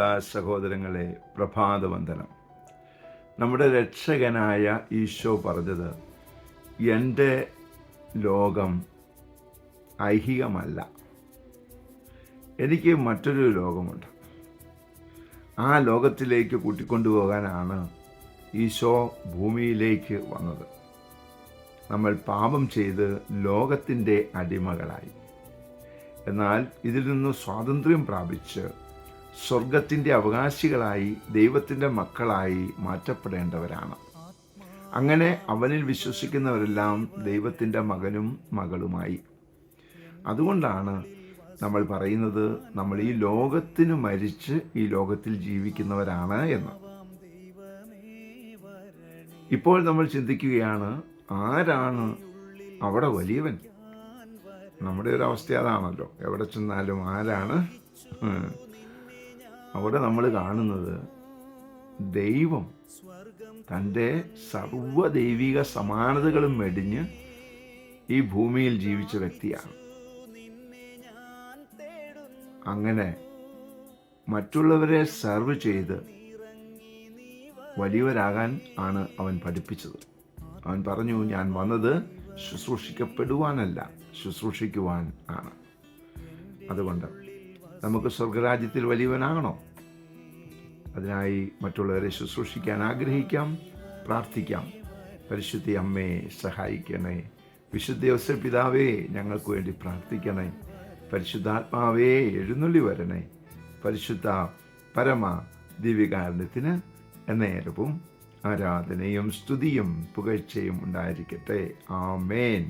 പ്രിയമുള്ള സഹോദരങ്ങളെ, പ്രഭാതവന്ദനം. നമ്മുടെ രക്ഷകനായ ഈശോ പറഞ്ഞത്, എൻ്റെ ലോകം ഐഹികമല്ല, എനിക്ക് മറ്റൊരു ലോകമുണ്ട്. ആ ലോകത്തിലേക്ക് കൂട്ടിക്കൊണ്ടുപോകാനാണ് ഈശോ ഭൂമിയിലേക്ക് വന്നത്. നമ്മൾ പാപം ചെയ്ത് ലോകത്തിൻ്റെ അടിമകളായി. എന്നാൽ ഇതിൽ നിന്ന് സ്വാതന്ത്ര്യം പ്രാപിച്ച് സ്വർഗത്തിൻ്റെ അവകാശികളായി, ദൈവത്തിൻ്റെ മക്കളായി മാറ്റപ്പെടേണ്ടവരാണ്. അങ്ങനെ അവനിൽ വിശ്വസിക്കുന്നവരെല്ലാം ദൈവത്തിൻ്റെ മകനും മകളുമായി. അതുകൊണ്ടാണ് നമ്മൾ പറയുന്നത്, നമ്മൾ ഈ ലോകത്തിന് മരിച്ച് ഈ ലോകത്തിൽ ജീവിക്കുന്നവരാണ് എന്ന്. ഇപ്പോൾ നമ്മൾ ചിന്തിക്കുകയാണ്, ആരാണ് അവിടെ വലിയവൻ? നമ്മുടെ ഒരു അവസ്ഥ അതാണല്ലോ. എവിടെ ചെന്നാലും ആരാണ്? അവിടെ നമ്മൾ കാണുന്നത് ദൈവം തൻ്റെ സർവ്വദൈവിക സമാനതകളും വെടിഞ്ഞ് ഈ ഭൂമിയിൽ ജീവിച്ച വ്യക്തിയാണ്. അങ്ങനെ മറ്റുള്ളവരെ സെർവ് ചെയ്ത് വലിയവരാകാൻ ആണ് അവൻ പഠിപ്പിച്ചത്. അവൻ പറഞ്ഞു, ഞാൻ വന്നത് ശുശ്രൂഷിക്കപ്പെടുവാനല്ല, ശുശ്രൂഷിക്കുവാൻ ആണ്. അതുകൊണ്ട് നമുക്ക് സ്വർഗരാജ്യത്തിൽ വലിയവനാകണോ? അതിനായി മറ്റുള്ളവരെ ശുശ്രൂഷിക്കാൻ ആഗ്രഹിക്കാം, പ്രാർത്ഥിക്കാം. പരിശുദ്ധ അമ്മയെ സഹായിക്കണേ. വിശുദ്ധ യോസേപ്പ് പിതാവേ, ഞങ്ങൾക്ക് വേണ്ടി പ്രാർത്ഥിക്കണേ. പരിശുദ്ധാത്മാവേ, എഴുന്നള്ളി വരണേ. പരിശുദ്ധ പരമ ദിവ്യകാരുണ്യത്തിന് എന്നേരവും ആരാധനയും സ്തുതിയും പുകഴ്ചയും ഉണ്ടായിരിക്കട്ടെ. ആമേൻ.